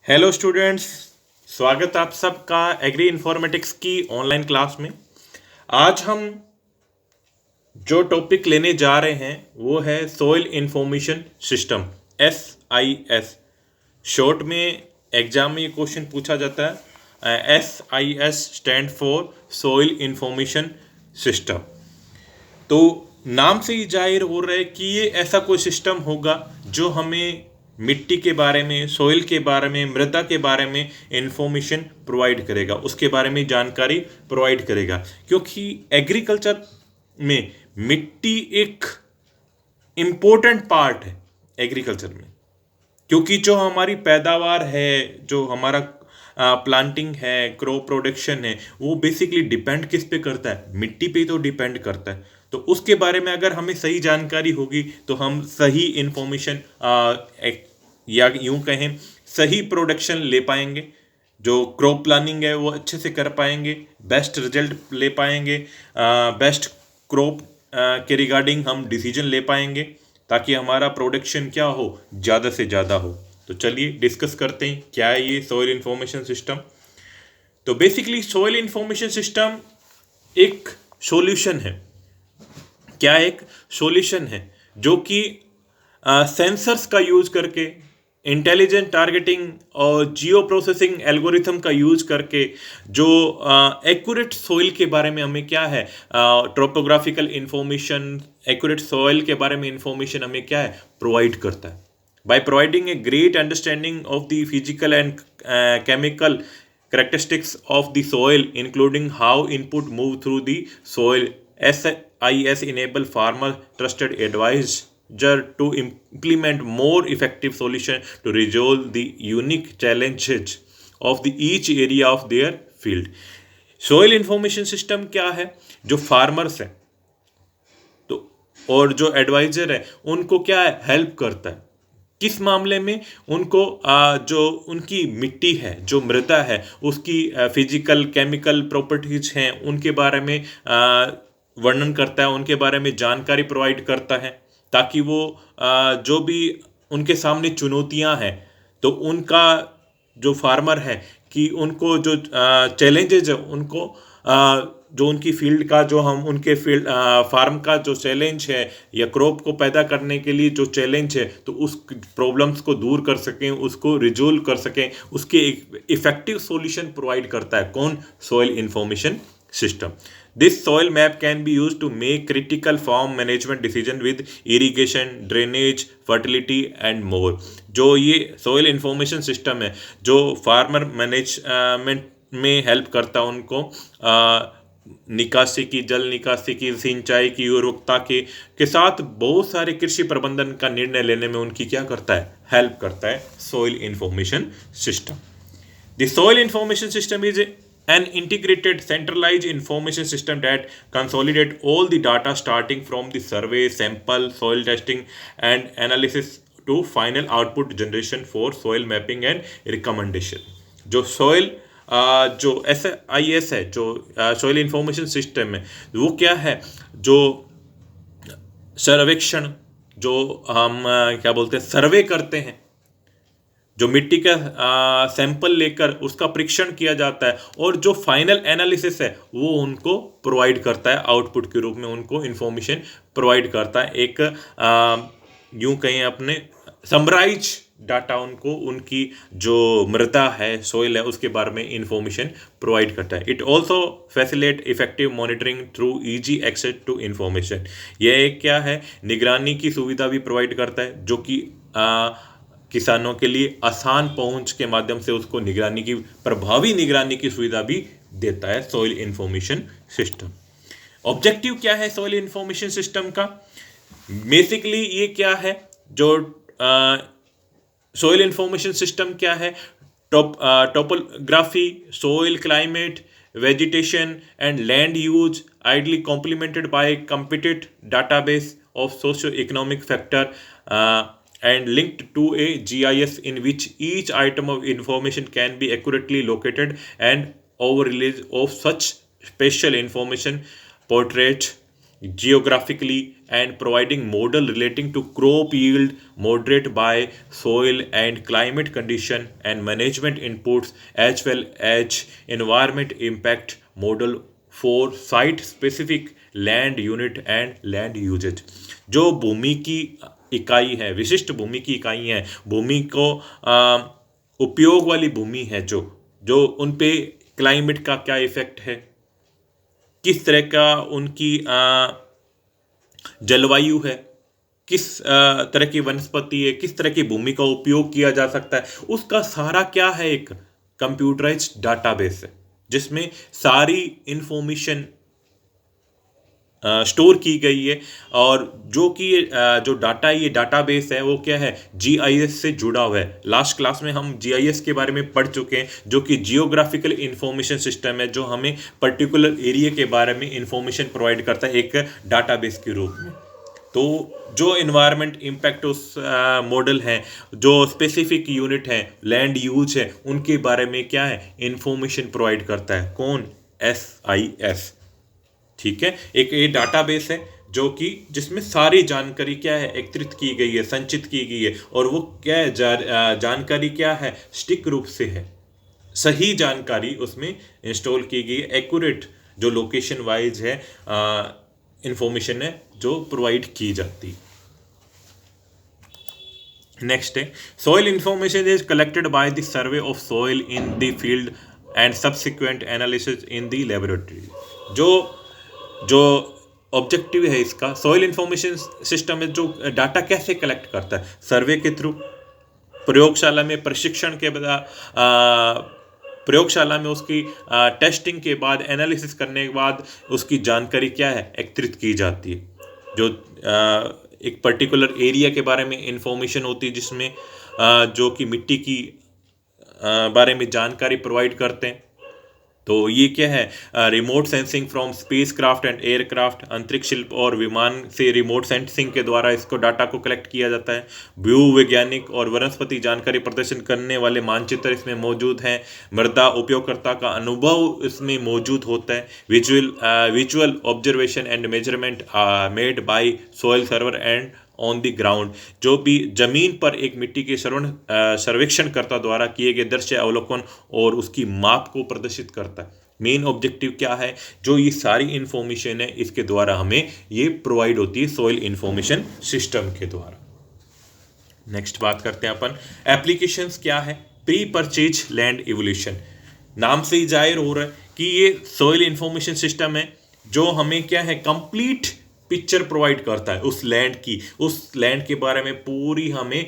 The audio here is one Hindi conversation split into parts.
Hello students. स्वागत आप सबका एग्री इन्फॉर्मेटिक्स की ऑनलाइन क्लास में। आज हम जो टॉपिक लेने जा रहे हैं वो है soil information system, SIS। Short में एग्जाम में ये क्वेश्चन पूछा जाता है। SIS stand for soil information system. तो नाम से ही जाहिर हो रहा है कि ये ऐसा कोई सिस्टम होगा जो हमें मिट्टी के बारे में, सॉइल के बारे में, मृदा के बारे में इंफॉर्मेशन प्रोवाइड करेगा, उसके बारे में जानकारी प्रोवाइड करेगा। क्योंकि एग्रीकल्चर में मिट्टी एक इम्पोर्टेंट पार्ट है एग्रीकल्चर में। क्योंकि जो हमारी पैदावार है, जो हमारा प्लांटिंग है, क्रॉप प्रोडक्शन है, वो बेसिकली डिपेंड किस पे करता है? मिट्टी पे तो डिपेंड करता है। तो उसके बारे में अगर हमें सही जानकारी होगी तो हम सही इंफॉर्मेशन या यूं कहें सही प्रोडक्शन ले पाएंगे। जो क्रॉप प्लानिंग है वो अच्छे से कर पाएंगे, बेस्ट रिजल्ट ले पाएंगे, बेस्ट क्रॉप के रिगार्डिंग हम डिसीजन ले पाएंगे ताकि हमारा प्रोडक्शन क्या हो, ज़्यादा से ज़्यादा हो। तो चलिए डिस्कस करते हैं क्या है ये सॉइल इंफॉर्मेशन सिस्टम। तो बेसिकली सॉइल इंफॉर्मेशन सिस्टम एक सॉल्यूशन है। क्या एक सॉल्यूशन है जो कि सेंसर्स का यूज करके, इंटेलिजेंट टारगेटिंग और जियो प्रोसेसिंग एल्गोरिथम का यूज करके जो एक्यूरेट सॉइल के बारे में हमें क्या है, ट्रोपोग्राफिकल इंफॉर्मेशन, एक्यूरेट सॉइल के बारे में इंफॉर्मेशन हमें क्या है, प्रोवाइड करता है। By providing a great understanding of the physical and chemical characteristics of the soil, including how input move through the soil. SIS enable farmer trusted advisor to implement more effective solution to resolve the unique challenges of the each area of their field. soil information system क्या है? जो farmers हैं तो और जो एडवाइजर है उनको क्या है, हेल्प करता है। किस मामले में? उनको जो उनकी मिट्टी है, जो मृदा है, उसकी फिजिकल केमिकल प्रॉपर्टीज हैं उनके बारे में वर्णन करता है, उनके बारे में जानकारी प्रोवाइड करता है ताकि वो जो भी उनके सामने चुनौतियां हैं तो उनका जो फार्मर है कि उनको जो चैलेंजेज है उनको जो उनकी फील्ड का, जो हम उनके फील्ड फार्म का जो चैलेंज है या क्रॉप को पैदा करने के लिए जो चैलेंज है तो उस प्रॉब्लम्स को दूर कर सकें, उसको रिजोल्व कर सकें, उसके एक इफेक्टिव सॉल्यूशन प्रोवाइड करता है कौन? Soil information system. This soil map can be used to make critical farm management decision with irrigation, drainage, fertility and more. जो ये soil information system है जो फार्मर मैनेजमेंट में हेल्प करता है उनको निकासी की, जल निकासी की, सिंचाई की, उर्वरकता के साथ बहुत सारे कृषि प्रबंधन का निर्णय लेने में उनकी क्या करता है, हेल्प करता है soil information system. The soil information system is an integrated centralized information system that consolidate all the data starting from the survey, sample, soil testing and analysis to final output generation for soil mapping and recommendation. जो soil जो SIS है, जो soil information system है, वो क्या है? जो सर्वेक्षण, जो हम क्या बोलते हैं, सर्वे करते हैं, जो मिट्टी का सैंपल लेकर उसका परीक्षण किया जाता है और जो फाइनल एनालिसिस है वो उनको प्रोवाइड करता है, आउटपुट के रूप में उनको इंफॉर्मेशन प्रोवाइड करता है। एक यूं कहें अपने समराइज डाटा उनको, उनकी जो मृदा है, सॉइल है, उसके बारे में इंफॉर्मेशन प्रोवाइड करता है। It also facilitate effective monitoring through easy access to information. यह एक क्या है, निगरानी की सुविधा भी प्रोवाइड करता है जो कि किसानों के लिए आसान पहुंच के माध्यम से उसको निगरानी की, प्रभावी निगरानी की सुविधा भी देता है सॉइल इंफॉर्मेशन सिस्टम। ऑब्जेक्टिव क्या है सॉइल इंफॉर्मेशन सिस्टम का? बेसिकली ये क्या है, जो सॉइल इंफॉर्मेशन सिस्टम क्या है? Topography, soil climate, vegetation and land use, ideally complemented by computed database of socio-economic factor and linked to a GIS in which each item of information can be accurately located, and overlays of such special information portrait geographically and providing model relating to crop yield, moderate by soil and climate condition and management inputs, as well as environment impact model for site specific land unit and land usage। जो भूमि की इकाई है, विशिष्ट भूमि की इकाई है, भूमि को उपयोग वाली भूमि है, जो जो उन पे क्लाइमेट का क्या इफेक्ट है, किस तरह का उनकी जलवायु है, किस तरह की वनस्पति है, किस तरह की भूमि का उपयोग किया जा सकता है, उसका सारा क्या है, एक कंप्यूटराइज्ड डाटाबेस है जिसमें सारी इंफॉर्मेशन स्टोर की गई है। और जो कि जो डाटा ये डाटाबेस है वो क्या है, जीआईएस से जुड़ा हुआ है। लास्ट क्लास में हम जीआईएस के बारे में पढ़ चुके हैं, जो कि जियोग्राफिकल इंफॉर्मेशन सिस्टम है, जो हमें पर्टिकुलर एरिया के बारे में इंफॉर्मेशन प्रोवाइड करता है एक डाटाबेस के रूप में। तो जो इन्वायरमेंट इम्पैक्ट उस मॉडल है, जो स्पेसिफिक यूनिट है, लैंड यूज है, उनके बारे में क्या है, इंफॉर्मेशन प्रोवाइड करता है। कौन? SIS। ठीक है, एक ये डाटाबेस है जो कि जिसमें सारी जानकारी क्या है, एकत्रित की गई है, संचित की गई है। और वो क्या है, जानकारी क्या है, सटीक रूप से है, सही जानकारी उसमें इंस्टॉल की गई है, एक्यूरेट जो लोकेशन वाइज है इंफॉर्मेशन है जो प्रोवाइड की जाती है। नेक्स्ट है, soil information is collected by the survey of soil in the field and subsequent analysis in the laboratory. जो ऑब्जेक्टिव है इसका, सॉइल इंफॉर्मेशन सिस्टम में जो डाटा कैसे कलेक्ट करता है, सर्वे के थ्रू, प्रयोगशाला में प्रशिक्षण के बाद, प्रयोगशाला में उसकी टेस्टिंग के बाद, एनालिसिस करने के बाद उसकी जानकारी क्या है, एकत्रित की जाती है। जो एक पर्टिकुलर एरिया के बारे में इंफॉर्मेशन होती है, जिसमें जो कि मिट्टी की बारे में जानकारी प्रोवाइड करते हैं। तो ये क्या है, remote sensing from space craft and aircraft, अंतरिक्ष शिल्प और विमान से रिमोट सेंसिंग के द्वारा इसको डाटा को कलेक्ट किया जाता है। भूवैज्ञानिक और वनस्पति जानकारी प्रदर्शन करने वाले मानचित्र इसमें मौजूद हैं। मृदा उपयोगकर्ता का अनुभव इसमें मौजूद होता है। Visual observation and measurement made by soil server and on the ground, जो भी जमीन पर एक मिट्टी के सर्वेक्षणकर्ता द्वारा किए गए दृश्य अवलोकन और उसकी माप को प्रदर्शित करता है। मेन ऑब्जेक्टिव क्या है, जो ये सारी इंफॉर्मेशन है इसके द्वारा हमें ये प्रोवाइड होती है सॉइल इंफॉर्मेशन सिस्टम के द्वारा। नेक्स्ट बात करते हैं अपन, एप्लीकेशंस क्या है। प्री परचेज लैंड इवोल्यूशन, नाम से ही जाहिर हो रहा है कि ये सॉइल इंफॉर्मेशन सिस्टम है जो हमें क्या है, कंप्लीट पिक्चर प्रोवाइड करता है उस लैंड की, उस लैंड के बारे में पूरी हमें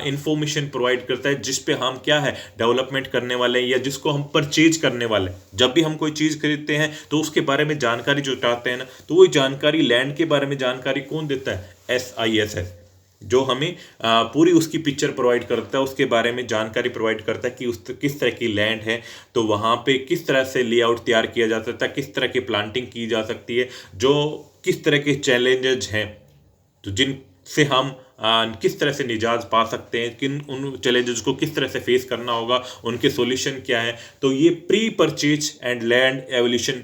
इंफॉर्मेशन प्रोवाइड करता है, जिस पे हम क्या है, डेवलपमेंट करने वाले हैं या जिसको हम परचेज करने वाले हैं। जब भी हम कोई चीज़ खरीदते हैं तो उसके बारे में जानकारी जुटाते हैं ना, तो वो जानकारी, लैंड के बारे में जानकारी कौन देता है, SIS है, जो हमें पूरी उसकी पिक्चर प्रोवाइड करता है, उसके बारे में जानकारी प्रोवाइड करता है कि उस किस तरह की लैंड है, तो वहाँ पे किस तरह से लेआउट तैयार किया जा सकता है, किस तरह की प्लांटिंग की जा सकती है, जो किस तरह के चैलेंजेस हैं, तो जिनसे हम किस तरह से निजात पा सकते हैं, किन उन चैलेंजेस को किस तरह से फेस करना होगा, उनके सॉल्यूशन क्या है। तो ये pre purchase and land evolution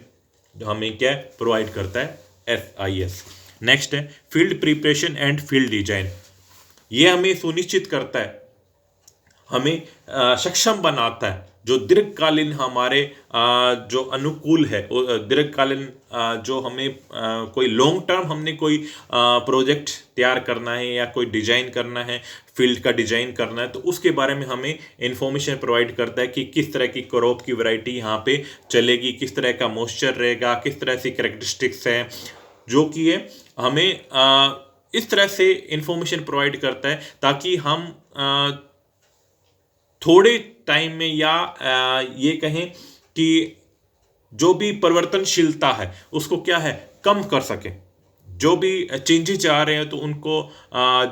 हमें क्या प्रोवाइड करता है, SIS। नेक्स्ट है field preparation and field design. ये हमें सुनिश्चित करता है, हमें सक्षम बनाता है, जो दीर्घकालीन हमारे जो अनुकूल है, दीर्घकालीन जो हमें कोई लॉन्ग टर्म हमने कोई प्रोजेक्ट तैयार करना है या कोई डिजाइन करना है, फील्ड का डिजाइन करना है, तो उसके बारे में हमें इंफॉर्मेशन प्रोवाइड करता है कि किस तरह की क्रॉप की वैरायटी यहाँ पे चलेगी, किस तरह का मॉइस्चर रहेगा, किस तरह से कैरेक्टरिस्टिक्स है, जो कि है हमें इस तरह से इंफॉर्मेशन प्रोवाइड करता है ताकि हम थोड़े टाइम में या ये कहें कि जो भी परिवर्तनशीलता है उसको क्या है, कम कर सके। जो भी चेंजेस आ रहे हैं तो उनको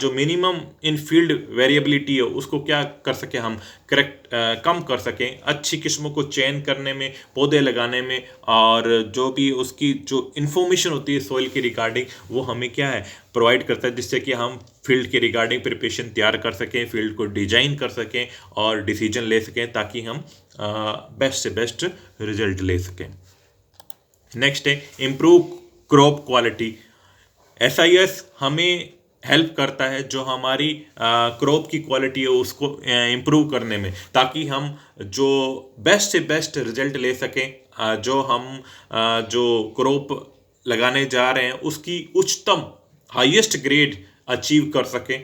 जो मिनिमम इन फील्ड वेरिएबिलिटी है उसको क्या कर सके, हम कम कर सकें, अच्छी किस्मों को चयन करने में, पौधे लगाने में, और जो भी उसकी जो इन्फॉर्मेशन होती है सॉइल की रिगार्डिंग वो हमें क्या है प्रोवाइड करता है, जिससे कि हम फील्ड के रिगार्डिंग प्रिपरेशन तैयार कर सकें, फील्ड को डिजाइन कर सकें और डिसीजन ले सकें, ताकि हम बेस्ट से बेस्ट रिजल्ट ले सकें। नेक्स्ट है इम्प्रूव क्रॉप क्वालिटी। SIS हमें हेल्प करता है जो हमारी क्रॉप की क्वालिटी है उसको इम्प्रूव करने में, ताकि हम जो बेस्ट से बेस्ट रिजल्ट ले सकें, जो हम जो क्रॉप लगाने जा रहे हैं उसकी उच्चतम हाईएस्ट ग्रेड अचीव कर सकें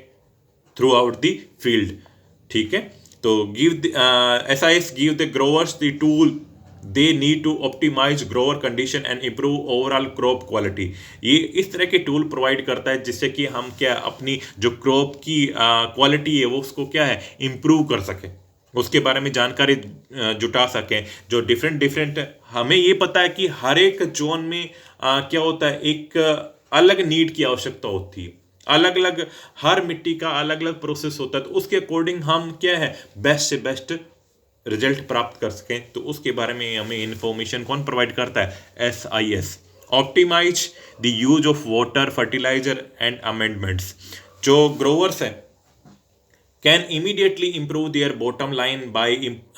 थ्रू आउट द फील्ड। ठीक है, तो SIS give the growers the tool they need to optimise grower condition and improve overall crop quality. ये इस तरह के टूल प्रोवाइड करता है जिससे कि हम क्या अपनी जो क्रॉप की क्वालिटी है वो उसको क्या है इम्प्रूव कर सकें, उसके बारे में जानकारी जुटा सकें। जो डिफरेंट हमें ये पता है कि हर एक जोन में क्या होता है, एक अलग नीड की आवश्यकता होती है, अलग अलग हर मिट्टी का अलग अलग प्रोसेस होता है, तो उसके अकॉर्डिंग हम क्या है बेस्ट से बेस्ट रिजल्ट प्राप्त कर सकें। तो उसके बारे में हमें इंफॉर्मेशन कौन प्रोवाइड करता है? SIS। Optimise the use of water, fertiliser and amendments. जो ग्रोवर्स हैं can immediately improve their bottom line by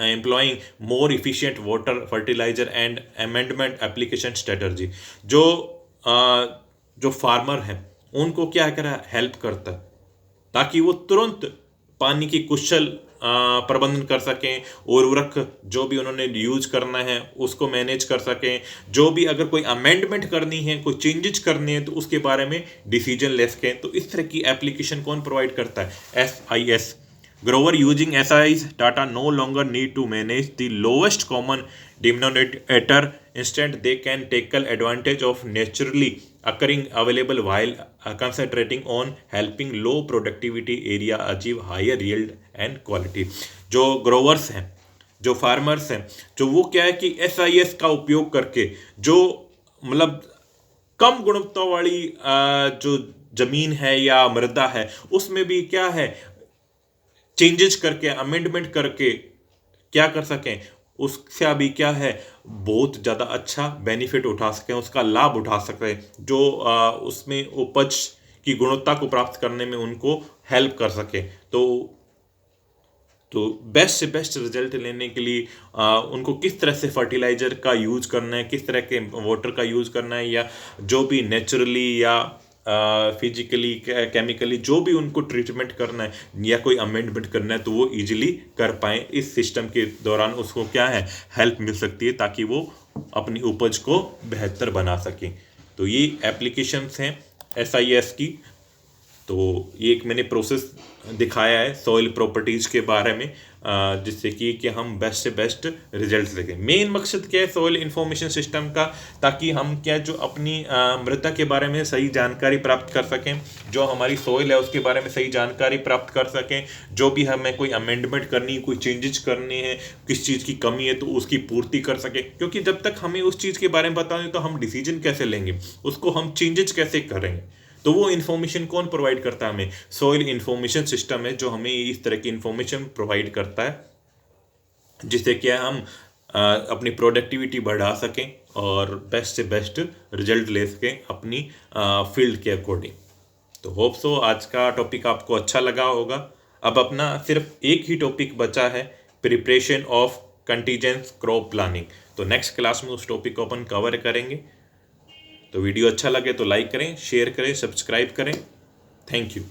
employing more efficient water, fertilizer and amendment application strategy। जो फार्मर हैं उनको क्या करा हेल्प करता है ताकि वो तुरंत पानी की कुशल प्रबंधन कर सकें, उर्वरक जो भी उन्होंने यूज करना है उसको मैनेज कर सकें, जो भी अगर कोई अमेंडमेंट करनी है, कोई चेंजेस करनी है तो उसके बारे में डिसीजन ले सकें। तो इस तरह की एप्लीकेशन कौन प्रोवाइड करता है? SIS। Grower using SIS data no longer need to manage the lowest common denominator, instant they can tackle advantage of naturally occurring available while concentrating on helping low productivity area achieve higher yield and quality। जो ग्रोवर्स हैं, जो फार्मर्स हैं, जो वो क्या है कि SIS का उपयोग करके जो मतलब कम गुणवत्ता वाली जो जमीन है या मृदा है उसमें भी क्या है चेंजेस करके, अमेंडमेंट करके क्या कर सकें, उससे अभी क्या है बहुत ज़्यादा अच्छा बेनिफिट उठा सकें, उसका लाभ उठा सकें, जो उसमें उपज की गुणवत्ता को प्राप्त करने में उनको हेल्प कर सके। तो बेस्ट से बेस्ट रिजल्ट लेने के लिए उनको किस तरह से फर्टिलाइजर का यूज करना है, किस तरह के वाटर का यूज करना है, या जो भी नेचुरली या फिजिकली केमिकली जो भी उनको ट्रीटमेंट करना है या कोई अमेंडमेंट करना है तो वो इजीली कर पाएँ। इस सिस्टम के दौरान उसको क्या है हेल्प मिल सकती है ताकि वो अपनी उपज को बेहतर बना सकें। तो ये एप्लीकेशंस हैं SIS की। तो ये एक मैंने प्रोसेस दिखाया है सॉइल प्रॉपर्टीज़ के बारे में, जिससे कि हम बेस्ट से बेस्ट रिजल्ट देखें। मेन मकसद क्या है सॉइल इंफॉर्मेशन सिस्टम का? ताकि हम क्या जो अपनी मृदा के बारे में सही जानकारी प्राप्त कर सकें, जो हमारी सॉइल है उसके बारे में सही जानकारी प्राप्त कर सकें, जो भी हमें कोई अमेंडमेंट करनी है, कोई चेंजेस करनी है, किस चीज़ की कमी है तो उसकी पूर्ति कर सकें। क्योंकि जब तक हमें उस चीज़ के बारे में पता नहीं तो हम डिसीजन कैसे लेंगे, उसको हम चेंजेस कैसे करेंगे। तो वो इन्फॉर्मेशन कौन प्रोवाइड करता है हमें? सॉइल इंफॉर्मेशन सिस्टम है जो हमें इस तरह की इन्फॉर्मेशन प्रोवाइड करता है, जिससे क्या हम अपनी प्रोडक्टिविटी बढ़ा सकें और बेस्ट से बेस्ट रिजल्ट ले सकें अपनी फील्ड के अकॉर्डिंग। तो होप सो आज का टॉपिक आपको अच्छा लगा होगा। अब अपना सिर्फ एक ही टॉपिक बचा है, प्रिपरेशन ऑफ कंटीजेंस क्रॉप प्लानिंग। तो नेक्स्ट क्लास में उस टॉपिक को अपन कवर करेंगे। तो वीडियो अच्छा लगे तो लाइक करें, शेयर करें, सब्सक्राइब करें। Thank you.